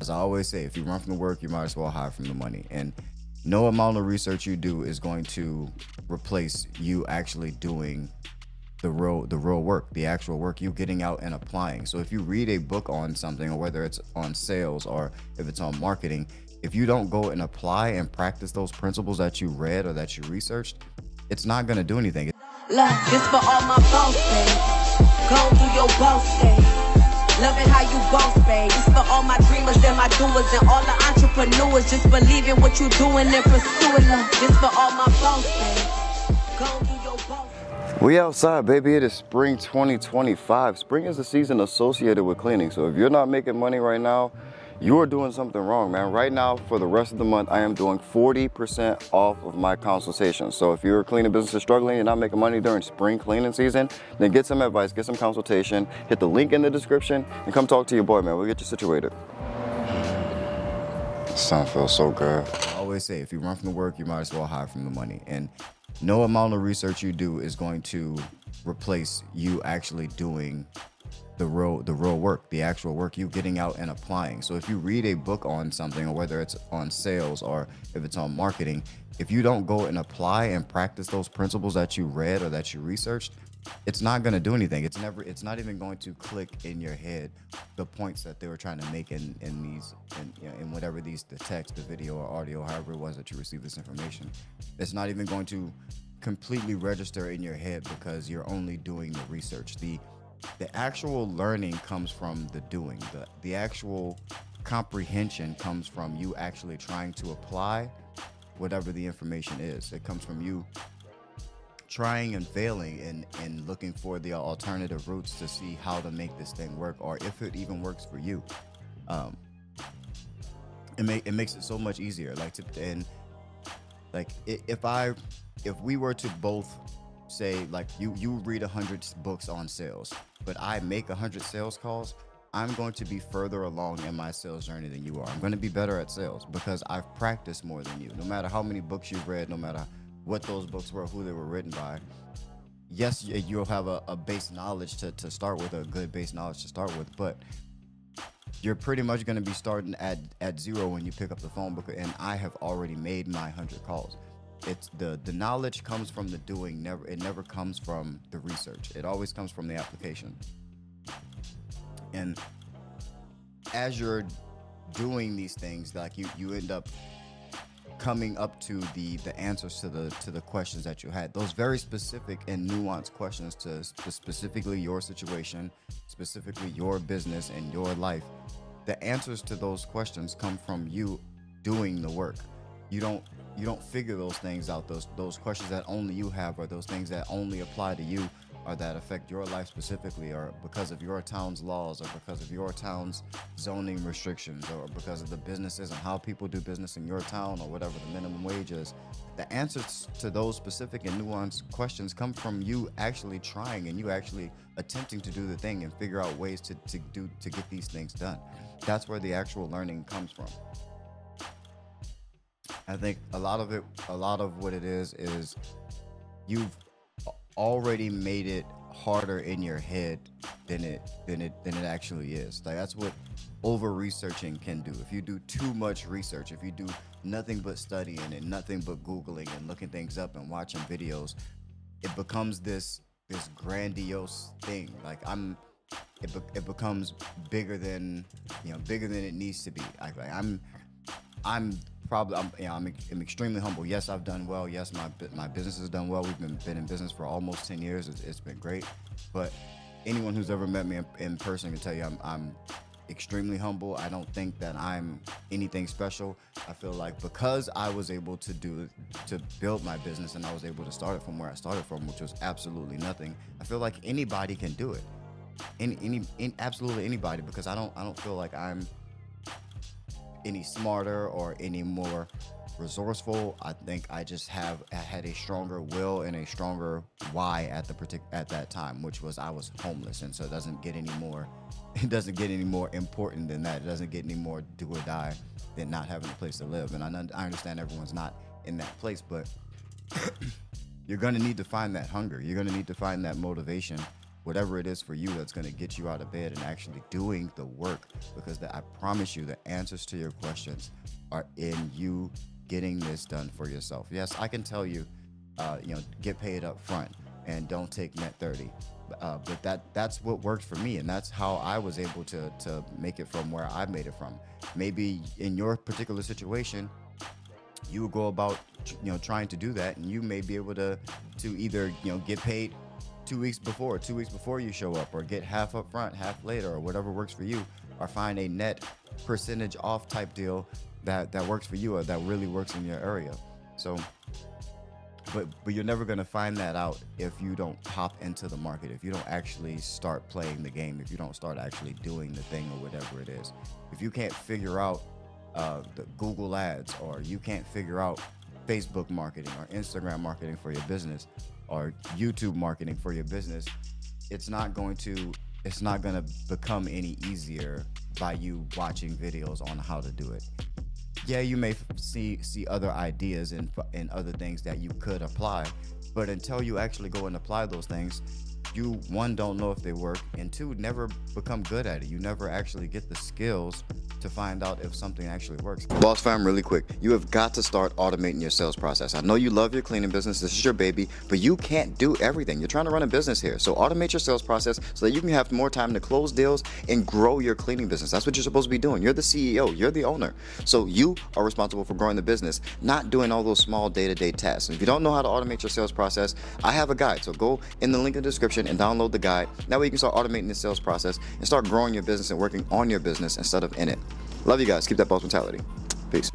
As I always say, if you run from the work, you might as well hide from the money. And no amount of research you do is going to replace you actually doing the real work, the actual work, you getting out and applying. So if you read a book on something, or whether it's on sales or if it's on marketing, if you don't go and apply and practice those principles that you read or that you researched, it's not going to do anything. Look, this for all my boss babe. Go do your boss babe. Loving how you boss babe. This for all my dreamers and my doers and all the entrepreneurs. Just believe in what you doing and pursuing. Look, this for all my boss babe. Go do your boss. We outside, baby. It is spring 2025. Spring is the season associated with cleaning. So if you're not making money right now, you are doing something wrong, man. Right now, for the rest of the month, I am doing 40% off of my consultation. So if you're a cleaning business is struggling, you're not making money during spring cleaning season, then get some advice, get some consultation, hit the link in the description, and come talk to your boy, man. We'll get you situated. The sun feels so good. I always say, if you run from the work, you might as well hide from the money. And no amount of research you do is going to replace you actually doing the real work, the actual work, you getting out and applying. So if you read a book on something, or whether it's on sales or if it's on marketing, if you don't go and apply and practice those principles that you read or that you researched, it's not going to do anything. It's not even going to click in your head the points that they were trying to make in whatever the text, the video or audio, however it was that you received this information. It's not even going to completely register in your head because you're only doing the research. The actual learning comes from the doing. The actual comprehension comes from you actually trying to apply whatever the information is. It comes from you trying and failing and looking for the alternative routes to see how to make this thing work, or if it even works for you. It makes it so much easier. If we were to both say, like, you read 100 books on sales, but I make 100 sales calls, I'm going to be further along in my sales journey than you are. I'm going to be better at sales because I've practiced more than you. No matter how many books you've read, no matter what those books were, who they were written by, yes, you'll have a base knowledge to start with, a good base knowledge to start with, but you're pretty much going to be starting at zero when you pick up the phone, and I have already made my 100 calls. It's the knowledge comes from the doing. It never comes from the research. It always comes from the application. And as you're doing these things, like you end up coming up to the answers to the questions that you had. Those very specific and nuanced questions to specifically your situation, specifically your business and your life. The answers to those questions come from you doing the work. You don't figure those things out. Those questions that only you have, or those things that only apply to you, or that affect your life specifically, or because of your town's laws, or because of your town's zoning restrictions, or because of the businesses and how people do business in your town, or whatever the minimum wage is. The answers to those specific and nuanced questions come from you actually trying and you actually attempting to do the thing and figure out ways to get these things done. That's where the actual learning comes from. I think a lot of what it is you've already made it harder in your head than it actually is. Like, that's what over researching can do. If you do too much research, if you do nothing but studying and nothing but Googling and looking things up and watching videos, it becomes this grandiose thing. Like, it becomes bigger than it needs to be. I'm extremely humble. Yes, I've done well. Yes, my business has done well. We've been in business for almost 10 years. It's been great. But anyone who's ever met me in person can tell you I'm extremely humble. I don't think that I'm anything special. I feel like because I was able to build my business and I was able to start it from where I started from, which was absolutely nothing, I feel like anybody can do it. Absolutely anybody, because I don't feel like I'm any smarter or any more resourceful. I think I just had a stronger will and a stronger why at that time, which was I was homeless. And so it doesn't get any more important than that. It doesn't get any more do or die than not having a place to live. And I understand everyone's not in that place, but you're going to need to find that hunger. You're going to need to find that motivation whatever it is for you that's going to get you out of bed and actually doing the work, because I promise you the answers to your questions are in you getting this done for yourself. Yes, I can tell you, get paid up front and don't take net 30. But that's what worked for me, and that's how I was able to make it from where I made it from. Maybe in your particular situation, you will go about trying to do that, and you may be able to either get paid 2 weeks before you show up, or get half up front, half later, or whatever works for you, or find a net percentage off type deal that works for you, or that really works in your area. So but you're never going to find that out if you don't hop into the market, if you don't actually start playing the game, if you don't start actually doing the thing or whatever it is. If you can't figure out the Google ads, or you can't figure out Facebook marketing or Instagram marketing for your business, or YouTube marketing for your business, it's not going to become any easier by you watching videos on how to do it. Yeah, you may see other ideas and other things that you could apply, but until you actually go and apply those things, you, one, don't know if they work, and two, never become good at it. You never actually get the skills to find out if something actually works. Boss fam, really quick, you have got to start automating your sales process. I know you love your cleaning business, this is your baby, but you can't do everything. You're trying to run a business here, so automate your sales process so that you can have more time to close deals and grow your cleaning business. That's what you're supposed to be doing. You're the CEO, you're the owner, so you are responsible for growing the business, not doing all those small day-to-day tasks. And if you don't know how to automate your sales process, I have a guide, so go in the link in the description and download the guide. That way you can start automating the sales process and start growing your business and working on your business instead of in it. Love you guys. Keep that boss mentality. Peace.